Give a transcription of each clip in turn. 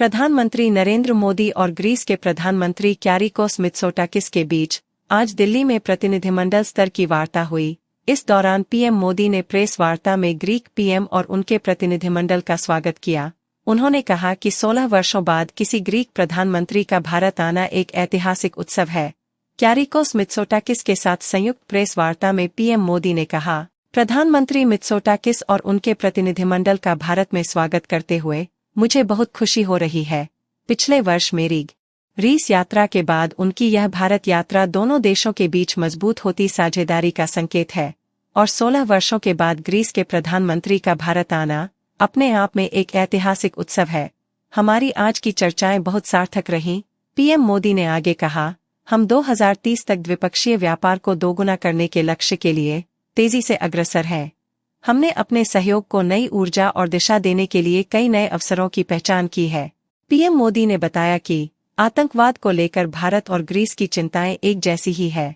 प्रधानमंत्री नरेंद्र मोदी और ग्रीस के प्रधानमंत्री क्यारिकोस मित्सोटाकिस के बीच आज दिल्ली में प्रतिनिधिमंडल स्तर की वार्ता हुई। इस दौरान पीएम मोदी ने प्रेस वार्ता में ग्रीक पीएम और उनके प्रतिनिधिमंडल का स्वागत किया। उन्होंने कहा कि 16 वर्षों बाद किसी ग्रीक प्रधानमंत्री का भारत आना एक ऐतिहासिक उत्सव है। क्यारिकोस मित्सोटाकिस के साथ संयुक्त प्रेस वार्ता में पीएम मोदी ने कहा, प्रधानमंत्री मित्सोटाकिस और उनके प्रतिनिधिमंडल का भारत में स्वागत करते हुए मुझे बहुत खुशी हो रही है। पिछले वर्ष मेरी ग्रीस यात्रा के बाद उनकी यह भारत यात्रा दोनों देशों के बीच मजबूत होती साझेदारी का संकेत है और 16 वर्षों के बाद ग्रीस के प्रधानमंत्री का भारत आना अपने आप में एक ऐतिहासिक उत्सव है। हमारी आज की चर्चाएं बहुत सार्थक रहीं। पीएम मोदी ने आगे कहा, हम 2030 तक द्विपक्षीय व्यापार को दोगुना करने के लक्ष्य के लिए तेजी से अग्रसर हैं। हमने अपने सहयोग को नई ऊर्जा और दिशा देने के लिए कई नए अवसरों की पहचान की है। पीएम मोदी ने बताया कि आतंकवाद को लेकर भारत और ग्रीस की चिंताएं एक जैसी ही है।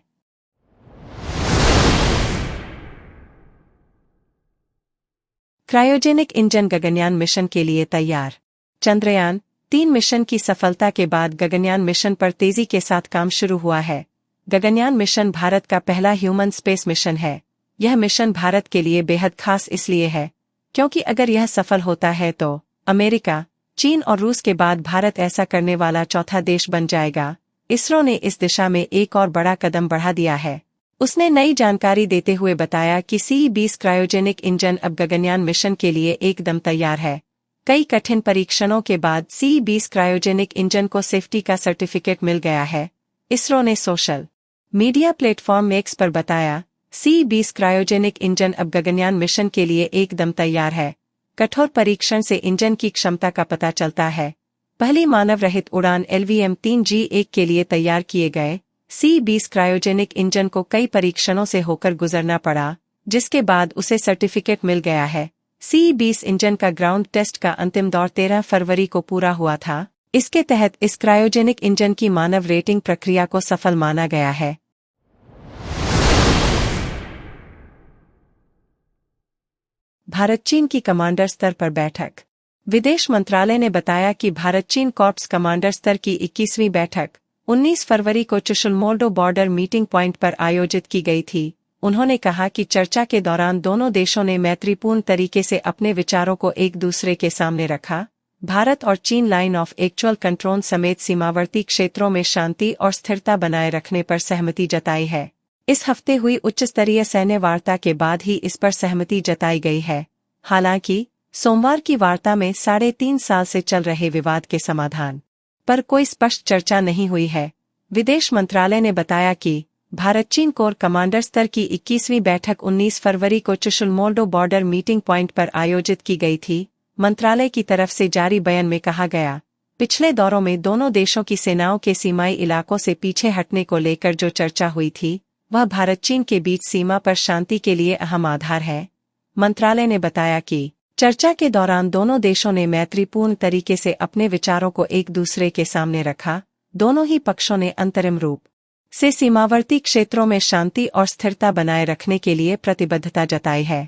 क्रायोजेनिक इंजन गगनयान मिशन के लिए तैयार। चंद्रयान-3 मिशन की सफलता के बाद गगनयान मिशन पर तेजी के साथ काम शुरू हुआ है। गगनयान मिशन भारत का पहला ह्यूमन स्पेस मिशन है। यह मिशन भारत के लिए बेहद खास इसलिए है क्योंकि अगर यह सफल होता है तो अमेरिका, चीन और रूस के बाद भारत ऐसा करने वाला चौथा देश बन जाएगा। इसरो ने इस दिशा में एक और बड़ा कदम बढ़ा दिया है। उसने नई जानकारी देते हुए बताया कि CE-20 क्रायोजेनिक इंजन अब गगनयान मिशन के लिए एकदम तैयार है। कई कठिन परीक्षणों के बाद CE-20 क्रायोजेनिक इंजन को सेफ्टी का सर्टिफिकेट मिल गया है। इसरो ने सोशल मीडिया प्लेटफॉर्म एक्स पर बताया, CE-20 क्रायोजेनिक इंजन अब गगनयान मिशन के लिए एकदम तैयार है। कठोर परीक्षण से इंजन की क्षमता का पता चलता है। पहली मानव रहित उड़ान LVM-3G1 के लिए तैयार किए गए CE-20 क्रायोजेनिक इंजन को कई परीक्षणों से होकर गुजरना पड़ा, जिसके बाद उसे सर्टिफिकेट मिल गया है। CE-20 इंजन का ग्राउंड टेस्ट का अंतिम दौर 13 फरवरी को पूरा हुआ था। इसके तहत इस क्रायोजेनिक इंजन की मानव रेटिंग प्रक्रिया को सफल माना गया है। भारत चीन की कमांडर स्तर पर बैठक। विदेश मंत्रालय ने बताया कि भारत चीन कॉर्प्स कमांडर स्तर की 21वीं बैठक 19 फरवरी को चुशुल-मोल्डो बॉर्डर मीटिंग पॉइंट पर आयोजित की गई थी। उन्होंने कहा कि चर्चा के दौरान दोनों देशों ने मैत्रीपूर्ण तरीके से अपने विचारों को एक दूसरे के सामने रखा। भारत और चीन लाइन ऑफ एक्चुअल कंट्रोल समेत सीमावर्ती क्षेत्रों में शांति और स्थिरता बनाए रखने पर सहमति जताई है। इस हफ्ते हुई उच्चस्तरीय सैन्य वार्ता के बाद ही इस पर सहमति जताई गई है। हालांकि सोमवार की वार्ता में 3.5 साल से चल रहे विवाद के समाधान पर कोई स्पष्ट चर्चा नहीं हुई है। विदेश मंत्रालय ने बताया कि भारत चीन कोर कमांडर स्तर की 21वीं बैठक 19 फरवरी को चुशुल-मोल्डो बॉर्डर मीटिंग पॉइंट पर आयोजित की गई थी। मंत्रालय की तरफ से जारी बयान में कहा गया, पिछले दौरों में दोनों देशों की सेनाओं के सीमाई इलाकों से पीछे हटने को लेकर जो चर्चा हुई थी, वह भारत चीन के बीच सीमा पर शांति के लिए अहम आधार है। मंत्रालय ने बताया कि चर्चा के दौरान दोनों देशों ने मैत्रीपूर्ण तरीके से अपने विचारों को एक दूसरे के सामने रखा। दोनों ही पक्षों ने अंतरिम रूप से सीमावर्ती क्षेत्रों में शांति और स्थिरता बनाए रखने के लिए प्रतिबद्धता जताई है।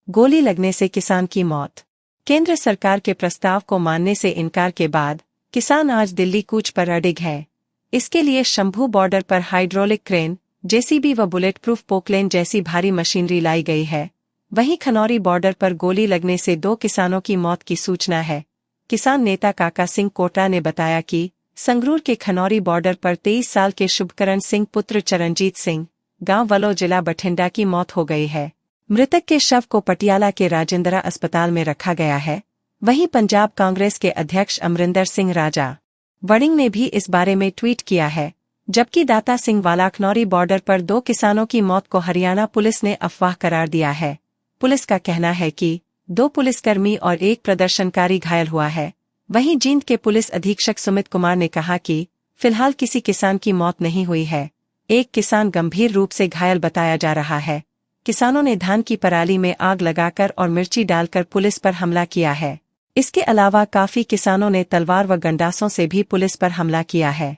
गोली लगने से किसान की मौत। केंद्र सरकार के प्रस्ताव को मानने से इनकार के बाद किसान आज दिल्ली कूच पर अडिग है। इसके लिए शंभू बॉर्डर पर हाइड्रोलिक क्रेन, JCB व बुलेट प्रूफ पोकलेन जैसी भारी मशीनरी लाई गई है। वहीं खनौरी बॉर्डर पर गोली लगने से 2 किसानों की मौत की सूचना है। किसान नेता काका सिंह कोटा ने बताया कि संगरूर के खनौरी बॉर्डर पर 23 साल के शुभकरण सिंह पुत्र चरणजीत सिंह, गांव वलो जिला बठिंडा की मौत हो गई है। मृतक के शव को पटियाला के राजेंद्रा अस्पताल में रखा गया है। वहीं पंजाब कांग्रेस के अध्यक्ष अमरिंदर सिंह राजा वड़िंग ने भी इस बारे में ट्वीट किया है। जबकि दाता सिंह वाला खनौरी बॉर्डर पर 2 किसानों की मौत को हरियाणा पुलिस ने अफवाह करार दिया है। पुलिस का कहना है कि 2 पुलिसकर्मी और 1 प्रदर्शनकारी घायल हुआ है। वहीं जींद के पुलिस अधीक्षक सुमित कुमार ने कहा कि फिलहाल किसी किसान की मौत नहीं हुई है। एक किसान गंभीर रूप से घायल बताया जा रहा है। किसानों ने धान की पराली में आग लगाकर और मिर्ची डालकर पुलिस पर हमला किया है। इसके अलावा काफी किसानों ने तलवार व गंडासों से भी पुलिस पर हमला किया है।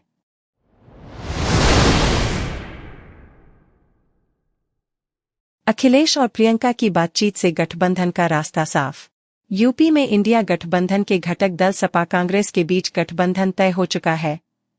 अखिलेश और प्रियंका की बातचीत से गठबंधन का रास्ता साफ। यूपी में इंडिया गठबंधन के घटक दल सपा कांग्रेस के बीच गठबंधन तय हो चुका है।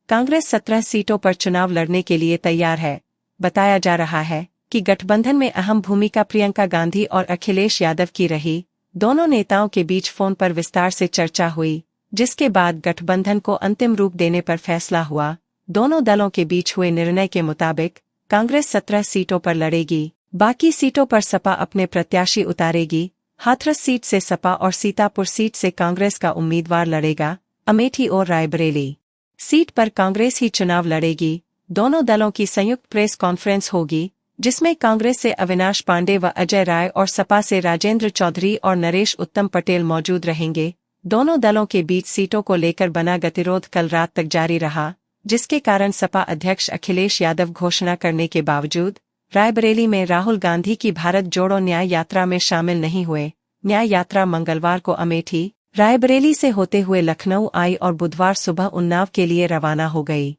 कांग्रेस 17 सीटों पर चुनाव लड़ने के लिए तैयार है। बताया जा रहा है कि गठबंधन में अहम भूमिका प्रियंका गांधी और अखिलेश यादव की रही। दोनों नेताओं के बीच फोन पर विस्तार से चर्चा हुई, जिसके बाद गठबंधन को अंतिम रूप देने पर फैसला हुआ। दोनों दलों के बीच हुए निर्णय के मुताबिक कांग्रेस 17 सीटों पर लड़ेगी, बाकी सीटों पर सपा अपने प्रत्याशी उतारेगी। हाथरस सीट से सपा और सीतापुर सीट से कांग्रेस का उम्मीदवार लड़ेगा। अमेठी और रायबरेली सीट पर कांग्रेस ही चुनाव लड़ेगी। दोनों दलों की संयुक्त प्रेस कॉन्फ्रेंस होगी, जिसमें कांग्रेस से अविनाश पांडे व अजय राय और सपा से राजेंद्र चौधरी और नरेश उत्तम पटेल मौजूद रहेंगे। दोनों दलों के बीच सीटों को लेकर बना गतिरोध कल रात तक जारी रहा, जिसके कारण सपा अध्यक्ष अखिलेश यादव घोषणा करने के बावजूद रायबरेली में राहुल गांधी की भारत जोड़ो न्याय यात्रा में शामिल नहीं हुए। न्याय यात्रा मंगलवार को अमेठी, रायबरेली से होते हुए लखनऊ आई और बुधवार सुबह उन्नाव के लिए रवाना हो गई।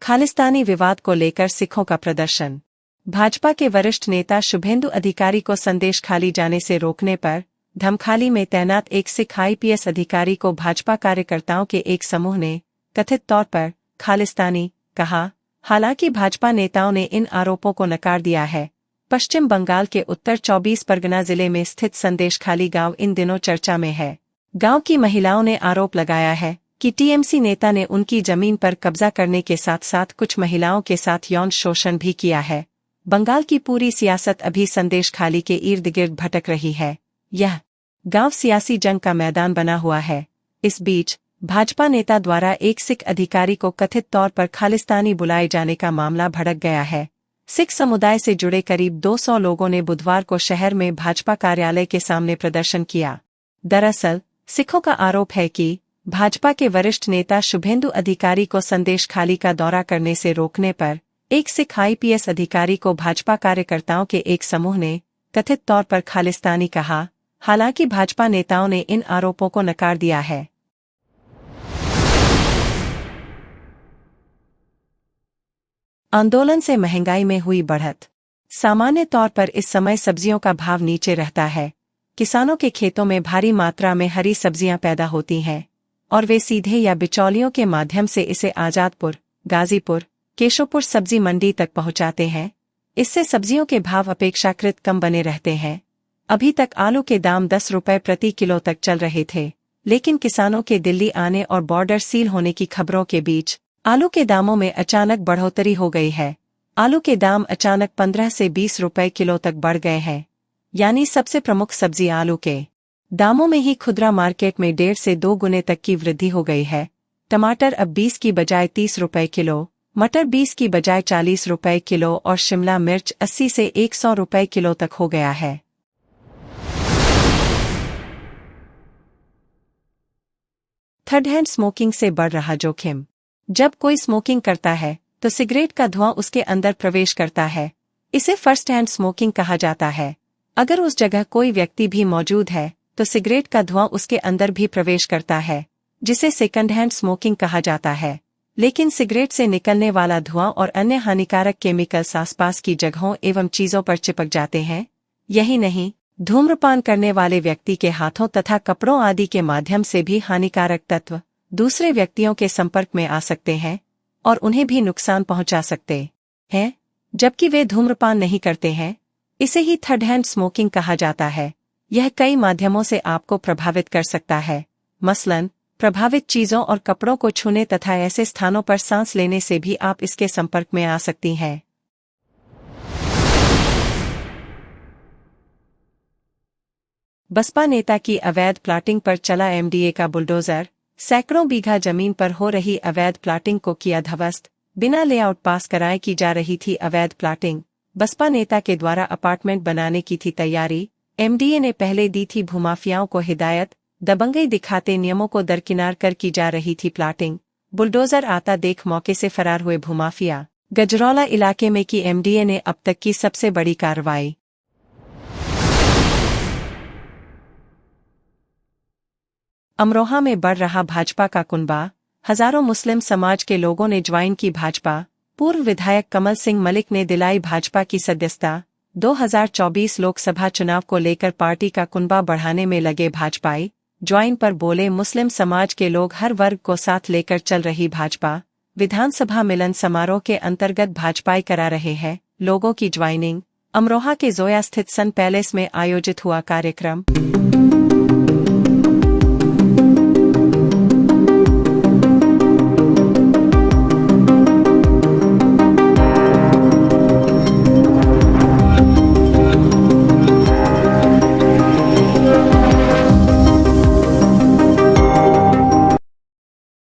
खालिस्तानी विवाद को लेकर सिखों का प्रदर्शन। भाजपा के वरिष्ठ नेता शुभेंदु अधिकारी को संदेश खाली जाने से रोकने पर धमखाली में तैनात एक सिख आईपीएस अधिकारी को भाजपा कार्यकर्ताओं के एक समूह ने कथित तौर पर खालिस्तानी कहा। हालांकि भाजपा नेताओं ने इन आरोपों को नकार दिया है। पश्चिम बंगाल के उत्तर 24 परगना जिले में स्थित संदेशखाली गांव इन दिनों चर्चा में है। गांव की महिलाओं ने आरोप लगाया है कि टीएमसी नेता ने उनकी जमीन पर कब्जा करने के साथ साथ कुछ महिलाओं के साथ यौन शोषण भी किया है। बंगाल की पूरी सियासत अभी संदेशखाली के इर्द गिर्द भटक रही है। यह गांव सियासी जंग का मैदान बना हुआ है। इस बीच भाजपा नेता द्वारा एक सिख अधिकारी को कथित तौर पर खालिस्तानी बुलाए जाने का मामला भड़क गया है। सिख समुदाय से जुड़े करीब 200 लोगों ने बुधवार को शहर में भाजपा कार्यालय के सामने प्रदर्शन किया। दरअसल सिखों का आरोप है कि भाजपा के वरिष्ठ नेता शुभेंदु अधिकारी को संदेशखाली का दौरा करने से रोकने पर एक सिख आईपीएस अधिकारी को भाजपा कार्यकर्ताओं के एक समूह ने कथित तौर पर खालिस्तानी कहा। हालांकि भाजपा नेताओं ने इन आरोपों को नकार दिया है। आंदोलन से महंगाई में हुई बढ़त। सामान्य तौर पर इस समय सब्जियों का भाव नीचे रहता है। किसानों के खेतों में भारी मात्रा में हरी सब्जियां पैदा होती हैं और वे सीधे या बिचौलियों के माध्यम से इसे आजादपुर, गाजीपुर, केशोपुर सब्जी मंडी तक पहुंचाते हैं। इससे सब्जियों के भाव अपेक्षाकृत कम बने रहते हैं। अभी तक आलू के दाम 10 रुपये प्रति किलो तक चल रहे थे, लेकिन किसानों के दिल्ली आने और बॉर्डर सील होने की खबरों के बीच आलू के दामों में अचानक बढ़ोतरी हो गई है। आलू के दाम अचानक 15 से 20 रुपये किलो तक बढ़ गए हैं। यानी सबसे प्रमुख सब्जी आलू के दामों में ही खुदरा मार्केट में 1.5 से 2 गुने तक की वृद्धि हो गई है। टमाटर अब 20 की बजाय 30 रुपये किलो, मटर 20 की बजाय 40 रुपये किलो और शिमला मिर्च 80 से 100 रुपये किलो तक हो गया है। थर्ड हैंड स्मोकिंग से बढ़ रहा जोखिम। जब कोई स्मोकिंग करता है तो सिगरेट का धुआं उसके अंदर प्रवेश करता है। इसे फर्स्ट हैंड स्मोकिंग कहा जाता है। अगर उस जगह कोई व्यक्ति भी मौजूद है तो सिगरेट का धुआं उसके अंदर भी प्रवेश करता है, जिसे सेकंड हैंड स्मोकिंग कहा जाता है। लेकिन सिगरेट से निकलने वाला धुआं और अन्य हानिकारक केमिकल्स आसपास की जगहों एवं चीजों पर चिपक जाते हैं। यही नहीं, धूम्रपान करने वाले व्यक्ति के हाथों तथा कपड़ों आदि के माध्यम से भी हानिकारक तत्व दूसरे व्यक्तियों के संपर्क में आ सकते हैं और उन्हें भी नुकसान पहुंचा सकते हैं, जबकि वे धूम्रपान नहीं करते हैं। इसे ही थर्ड हैंड स्मोकिंग कहा जाता है। यह कई माध्यमों से आपको प्रभावित कर सकता है। मसलन प्रभावित चीजों और कपड़ों को छूने तथा ऐसे स्थानों पर सांस लेने से भी आप इसके संपर्क में आ सकती हैं। बसपा नेता की अवैध प्लाटिंग पर चला एमडीए का बुलडोजर। सैकड़ों बीघा जमीन पर हो रही अवैध प्लाटिंग को किया ध्वस्त। बिना लेआउट पास कराए की जा रही थी अवैध प्लाटिंग। बसपा नेता के द्वारा अपार्टमेंट बनाने की थी तैयारी। एमडीए ने पहले दी थी भूमाफियाओं को हिदायत। दबंगई दिखाते नियमों को दरकिनार कर की जा रही थी प्लाटिंग। बुलडोजर आता देख मौके से फरार हुए भूमाफिया। गजरौला इलाके में की एमडीए ने अब तक की सबसे बड़ी कार्रवाई। अमरोहा में बढ़ रहा भाजपा का कुनबा। हजारों मुस्लिम समाज के लोगों ने ज्वाइन की भाजपा। पूर्व विधायक कमल सिंह मलिक ने दिलाई भाजपा की सदस्यता। 2024 लोकसभा चुनाव को लेकर पार्टी का कुनबा बढ़ाने में लगे भाजपाई। ज्वाइन पर बोले मुस्लिम समाज के लोग हर वर्ग को साथ लेकर चल रही भाजपा। विधानसभा मिलन समारोह के अंतर्गत भाजपाई करा रहे हैं लोगों की ज्वाइनिंग। अमरोहा के जोया स्थित सन पैलेस में आयोजित हुआ कार्यक्रम।